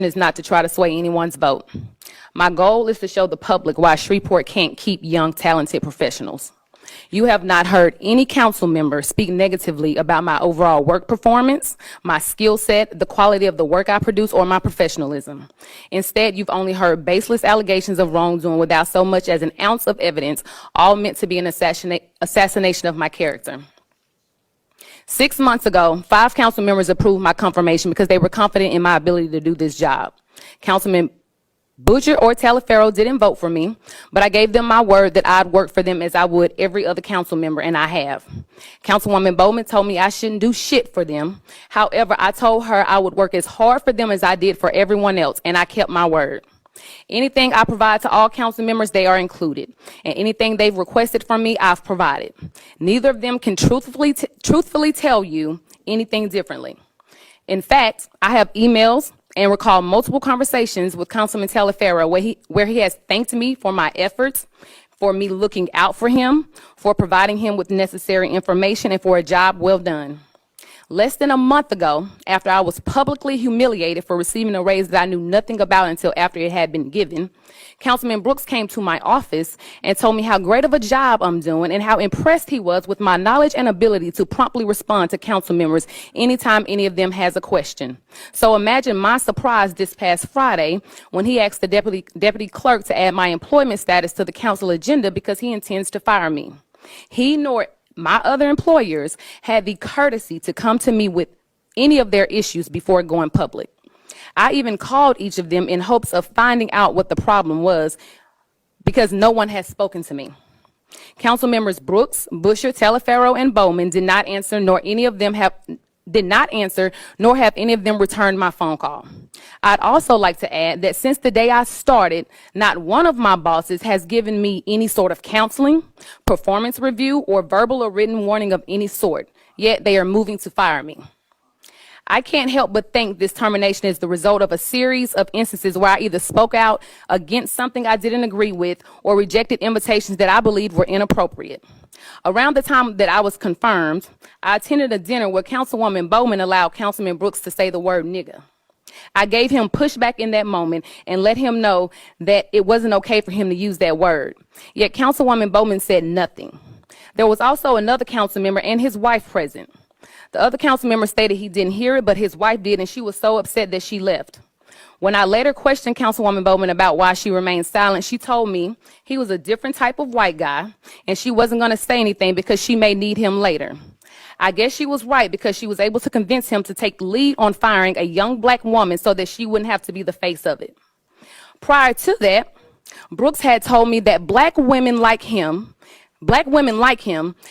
is not to try to sway anyone's vote. My goal is to show the public why Shreveport can't keep young, talented professionals. You have not heard any council member speak negatively about my overall work performance, my skill set, the quality of the work I produce, or my professionalism. Instead, you've only heard baseless allegations of wrongdoing without so much as an ounce of evidence, all meant to be an assassination of my character. 6 months ago, 5 council members approved my confirmation because they were confident in my ability to do this job. Councilman Butcher or Talaferro didn't vote for me, but I gave them my word that I'd work for them as I would every other council member, and I have. Councilwoman Bowman told me I shouldn't do shit for them. However, I told her I would work as hard for them as I did for everyone else, and I kept my word. Anything I provide to all council members, they are included, and anything they've requested from me, I've provided. Neither of them can truthfully tell you anything differently. In fact, I have emails and recall multiple conversations with Councilman Talaferro where he has thanked me for my efforts, for me looking out for him, for providing him with necessary information, and for a job well done. Less than a month ago, after I was publicly humiliated for receiving a raise that I knew nothing about until after it had been given, Councilman Brooks came to my office and told me how great of a job I'm doing and how impressed he was with my knowledge and ability to promptly respond to council members anytime any of them has a question. So imagine my surprise this past Friday when he asked the deputy clerk to add my employment status to the council agenda because he intends to fire me. He nor my other employers had the courtesy to come to me with any of their issues before going public. I even called each of them in hopes of finding out what the problem was because no one has spoken to me. Council members Brooks, Busher, Talaferro, and Bowman did not answer, nor have any of them returned my phone call. I'd also like to add that since the day I started, not one of my bosses has given me any sort of counseling, performance review, or verbal or written warning of any sort, yet they are moving to fire me. I can't help but think this termination is the result of a series of instances where I either spoke out against something I didn't agree with or rejected invitations that I believed were inappropriate. Around the time that I was confirmed, I attended a dinner where Councilwoman Bowman allowed Councilman Brooks to say the word nigga. I gave him pushback in that moment and let him know that it wasn't okay for him to use that word. Yet Councilwoman Bowman said nothing. There was also another council member and his wife present. The other council member stated he didn't hear it, but his wife did, and she was so upset that she left. When I later questioned Councilwoman Bowman about why she remained silent, she told me he was a different type of white guy, and she wasn't going to say anything because she may need him later. I guess she was right because she was able to convince him to take the lead on firing a young black woman so that she wouldn't have to be the face of it. Prior to that, Brooks had told me that black women like him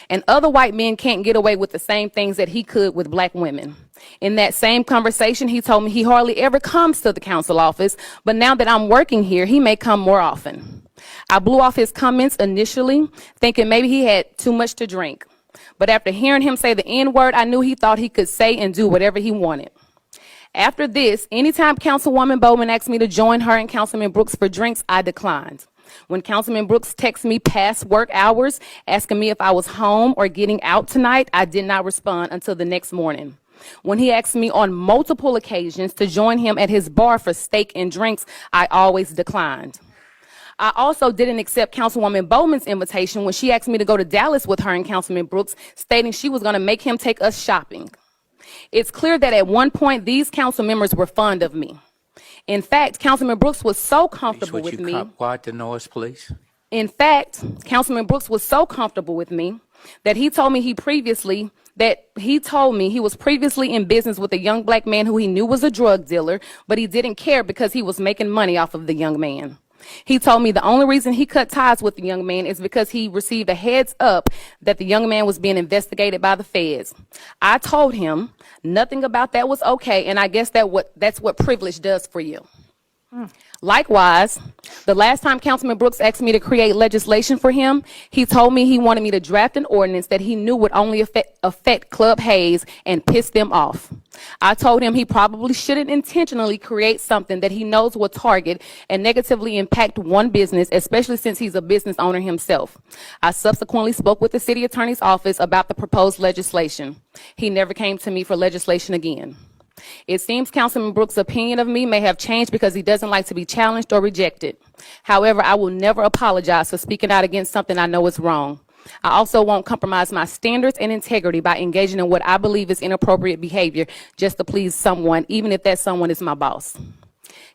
and other white men can't get away with the same things that he could with black women. In that same conversation, he told me he hardly ever comes to the council office, but now that I'm working here, he may come more often. I blew off his comments initially, thinking maybe he had too much to drink. But after hearing him say the N-word, I knew he thought he could say and do whatever he wanted. After this, anytime Councilwoman Bowman asked me to join her and Councilman Brooks for drinks, I declined. When Councilman Brooks texted me past work hours, asking me if I was home or getting out tonight, I did not respond until the next morning. When he asked me on multiple occasions to join him at his bar for steak and drinks, I always declined. I also didn't accept Councilwoman Bowman's invitation when she asked me to go to Dallas with her and Councilman Brooks, stating she was going to make him take us shopping. It's clear that at one point these council members were fond of me. In fact, Councilman Brooks was so comfortable with me. Quiet the noise, please. In fact, Councilman Brooks was so comfortable with me that he told me he was previously in business with a young black man who he knew was a drug dealer, but he didn't care because he was making money off of the young man. He told me the only reason he cut ties with the young man is because he received a heads up that the young man was being investigated by the feds. I told him nothing about that was okay, and I guess that's what privilege does for you. Likewise, the last time Councilman Brooks asked me to create legislation for him, he told me he wanted me to draft an ordinance that he knew would only affect Club Hayes and piss them off. I told him he probably shouldn't intentionally create something that he knows will target and negatively impact one business, especially since he's a business owner himself. I subsequently spoke with the city attorney's office about the proposed legislation. He never came to me for legislation again. It seems Councilman Brooks' opinion of me may have changed because he doesn't like to be challenged or rejected. However, I will never apologize for speaking out against something I know is wrong. I also won't compromise my standards and integrity by engaging in what I believe is inappropriate behavior just to please someone, even if that someone is my boss.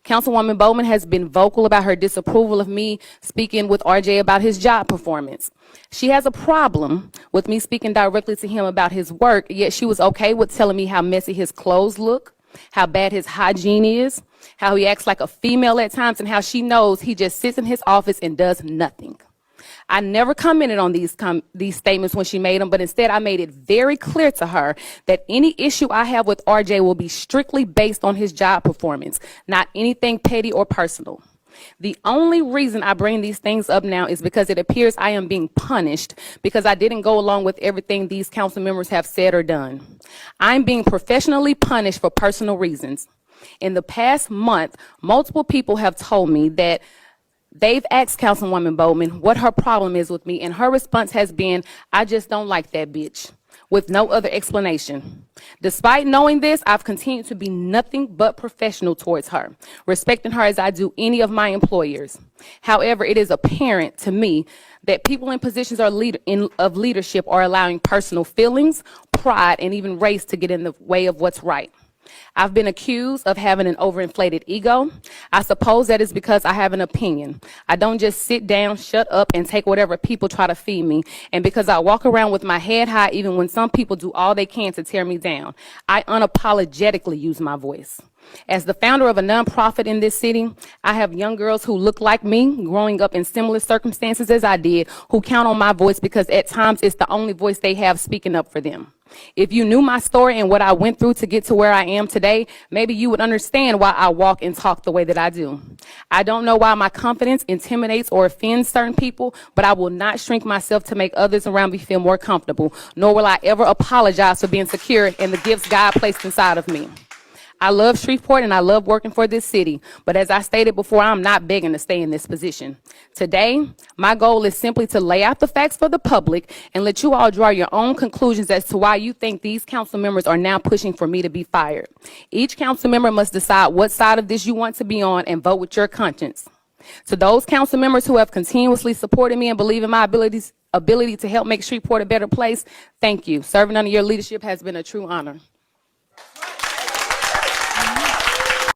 Councilwoman Bowman has been vocal about her disapproval of me speaking with RJ about his job performance. She has a problem with me speaking directly to him about his work, yet she was okay with telling me how messy his clothes look, how bad his hygiene is, how he acts like a female at times, and how she knows he just sits in his office and does nothing. I never commented on these statements when she made them, but instead I made it very clear to her that any issue I have with RJ will be strictly based on his job performance, not anything petty or personal. The only reason I bring these things up now is because it appears I am being punished because I didn't go along with everything these council members have said or done. I'm being professionally punished for personal reasons. In the past month, multiple people have told me that they've asked Councilwoman Bowman what her problem is with me, and her response has been, "I just don't like that bitch," with no other explanation. Despite knowing this, I've continued to be nothing but professional towards her, respecting her as I do any of my employers. However, it is apparent to me that people in positions of leadership are allowing personal feelings, pride, and even race to get in the way of what's right. I've been accused of having an overinflated ego. I suppose that is because I have an opinion. I don't just sit down, shut up, and take whatever people try to feed me. And because I walk around with my head high even when some people do all they can to tear me down, I unapologetically use my voice. As the founder of a nonprofit in this city, I have young girls who look like me, growing up in similar circumstances as I did, who count on my voice because at times it's the only voice they have speaking up for them. If you knew my story and what I went through to get to where I am today, maybe you would understand why I walk and talk the way that I do. I don't know why my confidence intimidates or offends certain people, but I will not shrink myself to make others around me feel more comfortable, nor will I ever apologize for being secure in the gifts God placed inside of me. I love Shreveport and I love working for this city, but as I stated before, I'm not begging to stay in this position. Today, my goal is simply to lay out the facts for the public and let you all draw your own conclusions as to why you think these council members are now pushing for me to be fired. Each council member must decide what side of this you want to be on and vote with your conscience. To those council members who have continuously supported me and believe in my ability to help make Shreveport a better place, thank you. Serving under your leadership has been a true honor.